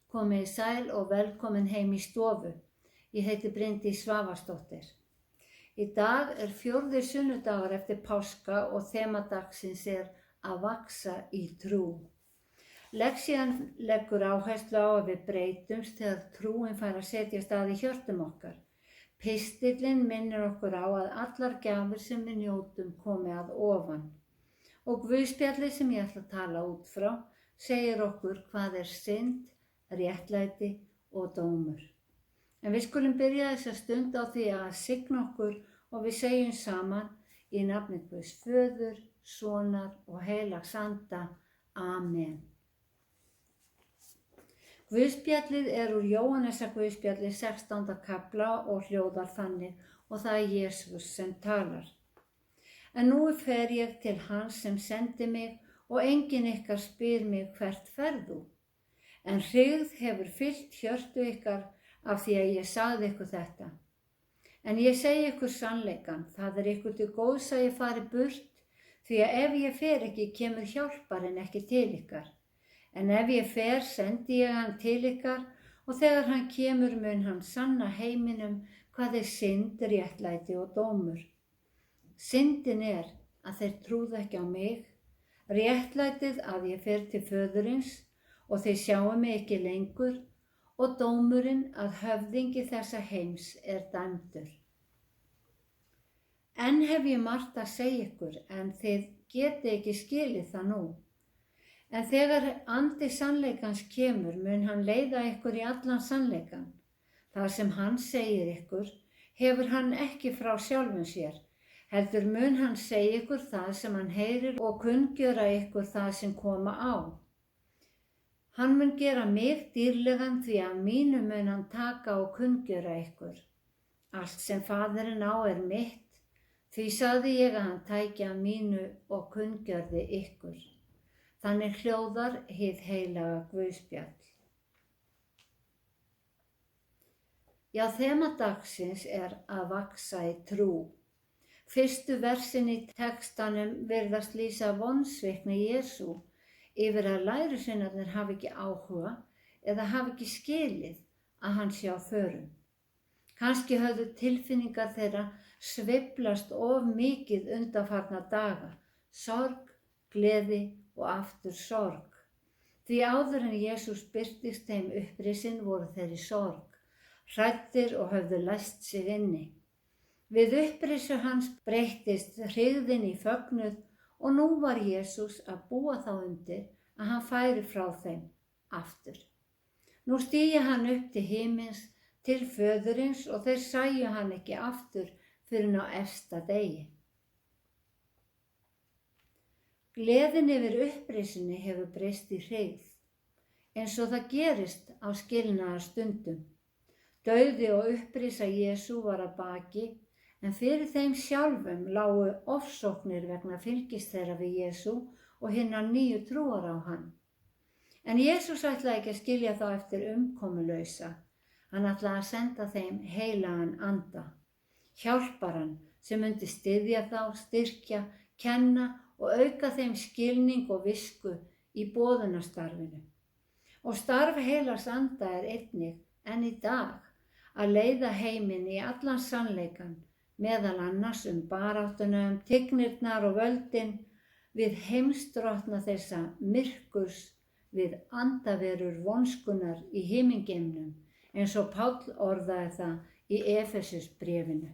Komið sæl og velkomin heim í stofu. Ég heiti Bryndís Svavarsdóttir. Í dag 4. sunnudagur eftir páska og þema dagsins að vaxa í trú. Lexían leggur áherslu á að við breytumst þegar trúin fær að setjast að í hjörtum okkar. Pistillinn minnir okkur á að allar gjafir sem við njótum komi að ofan. Og Guðspjallið sem ég ætla að tala út frá segir okkur hvað synd, réttlæti og dómur. En við skulum byrja þessa stund á því að signa okkur og við segjum saman í nafni Guðs Föður, Sonar og Heilags Anda. Amen. Guðspjallið úr Jóhannesar Guðspjalli 16. kafla og hljóðar þannig og það Jesús sem talar. En nú fer ég til hans sem sendi mig og enginn ykkar spyr mig hvert ferð þú. En hryggð hefur fyllt hjörtu ykkar af því að ég sagði ykkur þetta. En ég segi ykkur sannleikann, það ykkur til góðs að ég fari burt, því að ef ég fer ekki kemur hjálparinn ekki til ykkar. En ef ég fer sendi ég hann til ykkar og þegar hann kemur mun hann sanna heiminum hvað synd, réttlæti og dómur. Syndin að þeir trúðu ekki á mig, réttlætið að ég fer til Föðurins og þeir sjáu mig ekki lengur og dómurinn að höfðingi þessa heims dæmdur. Enn hef ég margt að segja ykkur en þið geti ekki skilið það nú. En þegar andi sannleikans kemur mun hann leiða ykkur í allan sannleikan. Það sem hann segir ykkur hefur hann ekki frá sjálfum sér. Heldur mun hann segja ykkur það sem hann heyrir og kunngjöra ykkur það sem koma á. Hann mun gera mig dýrlegan því að mínu mun hann taka og kunngjöra ykkur. Allt sem Faðirinn á mitt, því sagði ég að hann tæki af mínu og kunngjörði ykkur. Þannig hljóðar hið heilaga Guðspjall. Já, þema dagsins að vaxa í trú. Fyrstu versin í textanum virðast lýsa vonsvikni Jesú yfir að lærisveinarnir hafi ekki áhuga eða hafi ekki skilið að hann sé á förum. Kannski höfðu tilfinningar þeirra sveiflast of mikið undanfarna daga, sorg, gleði og aftur sorg. Því áður en Jesús birtist þeim upprisinn voru þeir í sorg, hræddir og höfðu læst sig inni. Við upprisu hans breyttist hryggðin í fögnuð og nú var Jesús að búa þá undir að hann færi frá þeim aftur. Nú stigi hann upp til himins, til Föðurins og þeir sæju hann ekki aftur fyrr á efsta degi. Gleðin yfir upprisunni hefur breyst í hryggð, eins og það gerist á skilnaðarstundum. Dauði og upprisa Jesú var að baki, en fyrir þeim sjálfum lágu ofsóknir vegna fylgis þeirra við Jesú og hinnar nýju trúar á hann. En Jesús ætlaði ekki að skilja þá eftir umkomulausa. Hann ætlaði að senda þeim heilagan anda, hjálparan sem myndi styðja þá, styrkja, kenna og auka þeim skilning og visku í boðunarstarfinu. Og starf heilags anda einnig enn í dag að leiða heiminn í allan sannleikan, meðal annars baráttuna tignirnar og völdin, við heimsdrottna þessa myrkurs, við andaverur vonskunar í himingeimnum, eins og Páll orðaði það í Efesusbréfinu.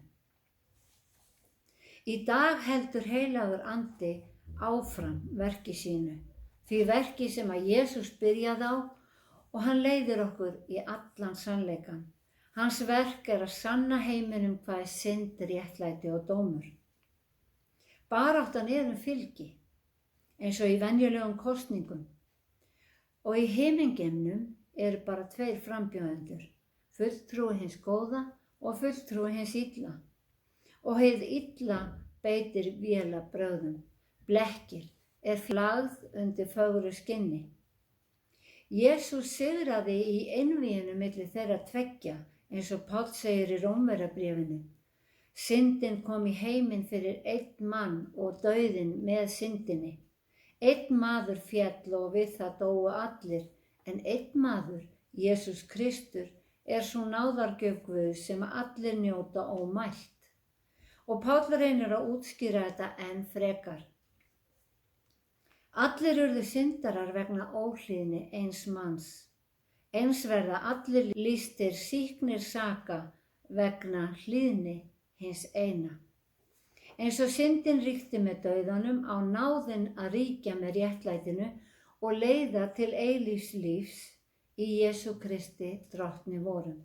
Í dag heldur heilagur andi áfram verki sínu, því verki sem að Jesús byrjaði á og hann leiðir okkur í allan sannleikan. Hans verk að sanna heiminum hvað synd, réttlæti og dómur. Baráttan fylgi, eins og í venjulegum kosningum. Og í himingeimnum bara 2 frambjóðendur, fulltrúi hins góða og fulltrúi hins illa. Og hið illa beitir vélabrögðum, blekkir, flagð undir fögru skinni. Jesús sigraði í einvíginu milli þeirra tveggja, eins og Páll segir í Rómverjabréfinu. Syndin kom í heiminn fyrir einn mann og dauðinn með syndinni. Einn maður féll og við það dóu allir, en einn maður, Jesús Kristur sú náðargjöf Guðs sem allir njóta ómælt. Og Páll reynir að útskýra þetta enn frekar. Allir urðu syndarar vegna óhlýðni eins manns. Eins verða allir lýstir sýknir saka vegna hlýðni hins eina. Eins og syndin ríkti með dauðanum á náðin að ríkja með réttlætinu og leiða til eilífs lífs í Jesú Kristi drottni vorum.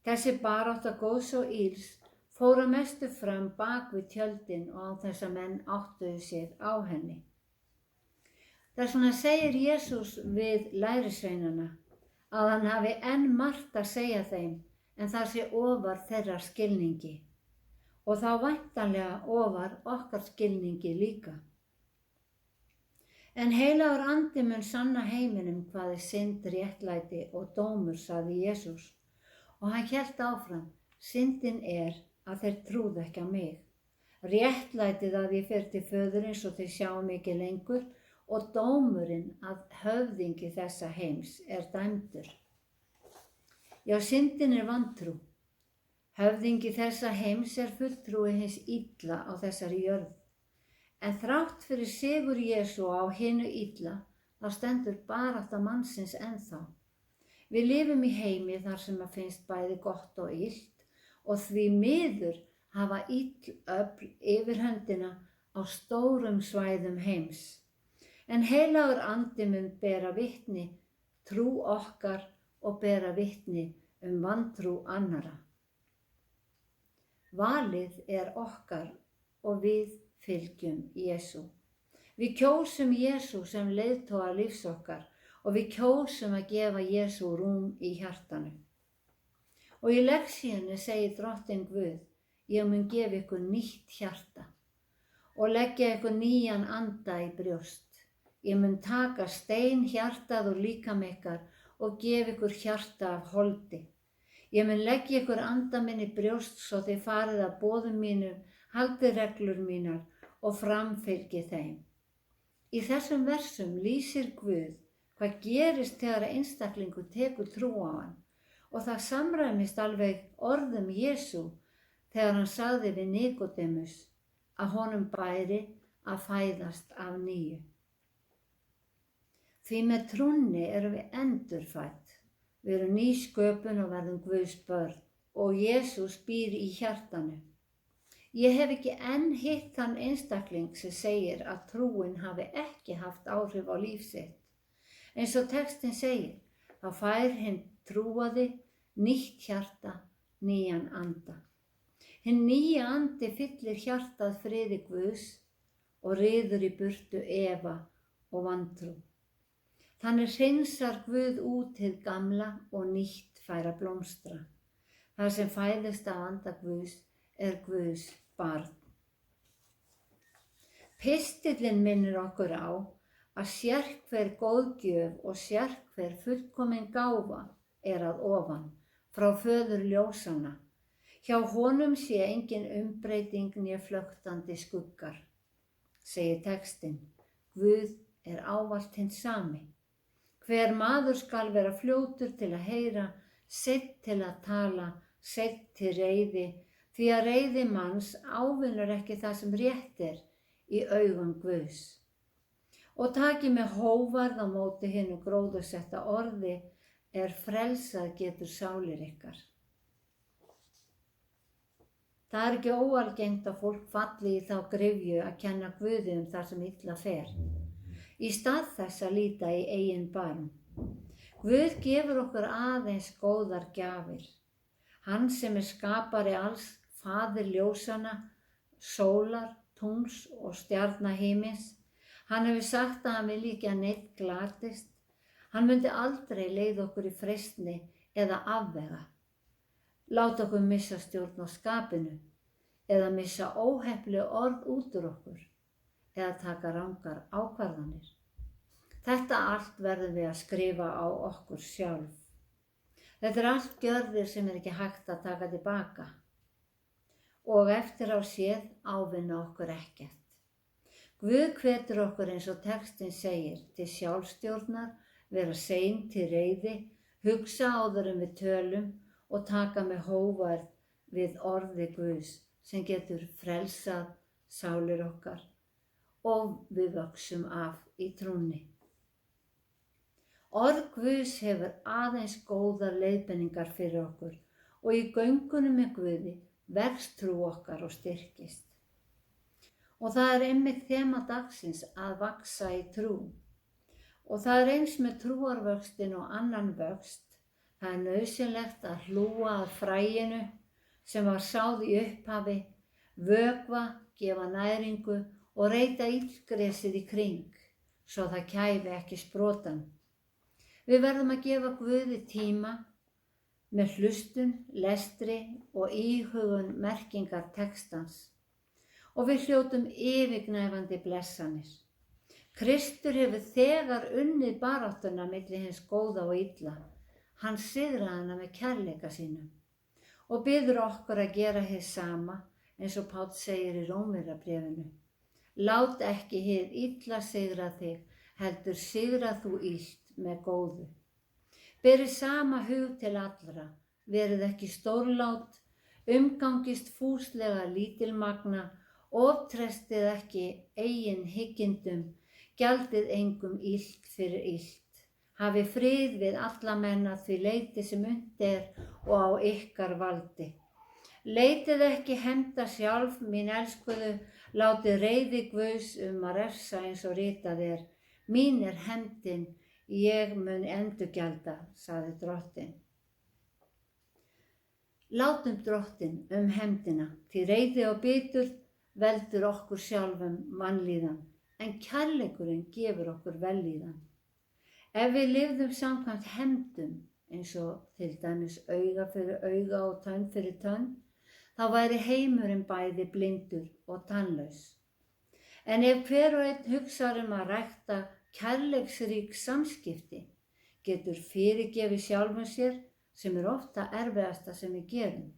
Þessi barátta góðs og ills fór að mestu fram bak við tjöldin og á þess að menn áttuðu sig á henni. Þess vegna segir Jesús við lærisveinana að hann hafi enn margt að segja þeim en það sé ofar þeirra skilningi og þá væntanlega ofar okkar skilningi líka. En heilagur andi mun sanna heiminum hvað synd, réttlæti og dómur, sagði Jesús. Og hann hélt áfram, syndin að þeir trúðu ekki á mig. Réttlætið að ég fer til föðurins og þeir sjá mig ekki lengur og dómurinn að höfðingi þessa heims dæmdur. Já, syndin vantrú. Höfðingi þessa heims fulltrúi hins illa á þessari jörð. En þrátt fyrir sigur Jesú á hinu illa, þá stendur barátta mannsins ennþá. Við lifum í heimi þar sem finnst bæði gott og illt og því miður hafa ill öfl yfirhöndina á stórum svæðum heims. En heilagur andi mun bera vitni trú okkar og bera vitni vantrú annara. Valið okkar og við fylgjum Jesú. Við kjósum Jesú sem leiðtoga lífs okkar og við kjósum að gefa Jesú rúm í hjartanu. Og í lexíunni segir Drottinn Guð, ég mun gefa ykkur nýtt hjarta og leggja ykkur nýjan anda í brjóst. Ég mun taka stein hjartað úr líkama ykkar og gefa ykkur hjarta af holdi. Ég mun leggja ykkur anda minn í brjóst svo þið farið að boðum mínum, haldið reglur mínar og framfylgið þeim. Í þessum versum lýsir Guð hvað gerist þegar einstaklingur tekur trú á hann og það samræmist alveg orðum Jesú þegar hann sagði við Nikodémus að honum bæri að fæðast af nýju. Því með trúnni erum við endurfædd. Við erum ný sköpun og verðum Guðs börn og Jesús býr í hjartanu. Ég hef ekki enn hitt þann einstakling sem segir að trúin hafi ekki haft áhrif á líf sitt. Eins og textin segir, þá fær hinn trúaði nýtt hjarta, nýjan anda. Hinn nýja andi fyllir hjartað friði Guðs og ryður í burtu efa og vantrú. Þannig hreinsar Guð út hið gamla og nýtt fær að blómstra. Það sem fæðist af anda Guðs Guðs barn. Pistillinn minnir okkur á að sérhver góðgjöf og sérhver fullkomin gáfa að ofan, frá föður ljósanna. Hjá honum sé engin umbreyting né flöktandi skuggar, segir textinn. Guð ávallt hinn sami. Hver maður skal vera fljótur til að heyra, seinn til að tala, seinn til reiði, því að reiði manns ávinnur ekki það sem rétt í augum Guðs. Og taki með hóvarð á móti hinu gróðursetta orði frelsað getur sálir ykkar. Það ekki óalgengt að fólk falli í þá gryfju að kenna Guði það sem illa fer. Í stað þess að líta í eigin barm. Guð gefur okkur aðeins góðar gjafir. Hann sem skapari alls, faðir ljósanna, sólar, tungls og stjarna himins. Hann hefur sagt að hann vil ekki að neitt glatist. Hann myndi aldrei leiða okkur í freistni eða afvega. Láta okkur missa stjórn á skapinu eða missa óheppileg orð út úr okkur eða taka rangar ákvarðanir. Þetta allt verðum við að skrifa á okkur sjálf. Þetta allt gjörðir sem ekki hægt að taka tilbaka og eftir á séð ávinna okkur ekkert. Guð hvetur okkur eins og textinn segir til sjálfstjórnar, vera sein til reiði, hugsa áður en við tölum og taka með hógværð við orði Guðs sem getur frelsað sálir okkar og við vöxum af í trúnni. Orð Guðs hefur aðeins góðar leiðbeiningar fyrir okkur og í göngunum með Guði vex trú okkar og styrkist. Og það er einmitt þema dagsins að vaxa í trú. Og það er eins með trúarvöxtin og annan vöxt. Það er nauðsynlegt að hlúa að fræinu sem var sáð í upphafi, vökva, gefa næringu og reyta illgresið í kring, svo það kæfi ekki sprotann. Við verðum að gefa Guði tíma með hlustun, lestri og íhugun merkingar textans og við hljótum yfirgnæfandi blessanir. Kristur hefur þegar unnið baráttuna milli hins góða og illa. Hann sigraði hana með kærleika sínum og biður okkur að gera hið sama eins og Páll segir í Rómverjabréfinu. Lát ekki hið illa sigra þig, heldur sigra þú illt með góðu. Berið sama hug til allra, verið ekki stórlát, umgangist fúslega lítilmagna, oftrestið ekki eigin hyggindum, gjaldið engum illt fyrir illt. Hafi frið við alla menn að því leyti sem unnt er og á ykkar valdi. Leitið ekki hefnda sjálf, mín elskuðu, látið reiði Guðs að refsa eins og ritað er. Mín er hefndin, ég mun endurgjalda, sagði Drottinn. Látum Drottinn hefndina, því reiði og biturð veldur okkur sjálfum vanlíðan, en kærleikurinn gefur okkur vellíðan. Ef við lifðum samkvæmt hefndum, eins og til dæmis auga fyrir auga og tönn fyrir tönn, þá væri heimurinn bæði blindur og tannlaus. En ef hver og einn hugsar að rækta kærleiksrík samskipti, getur fyrirgefið sjálfum sér, sem er ofta erfiðasta sem við gerum,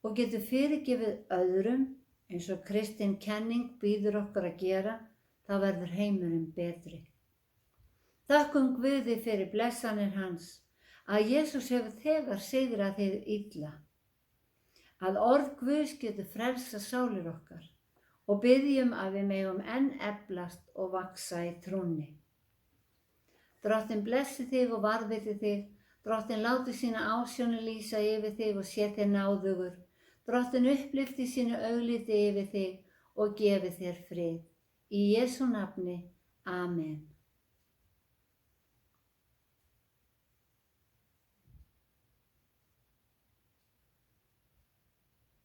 og getur fyrirgefið öðrum, eins og kristin kenning býður okkur að gera, þá verður heimurinn betri. Þökkum Guði fyrir blessanir hans, að Jesús hefur þegar sigrað hið illa, að orð Guðs getur frelsað sálir okkar og biðjum að við megum enn eflast og vaxa í trúnni. Drottinn blessi þig og varðveiti þig, Drottinn láti sína ásjónu lýsa yfir þig og sé þér náðugur, Drottinn upplyfti sínu augliti yfir þig og gefi þér frið. Í Jesú nafni, Amen.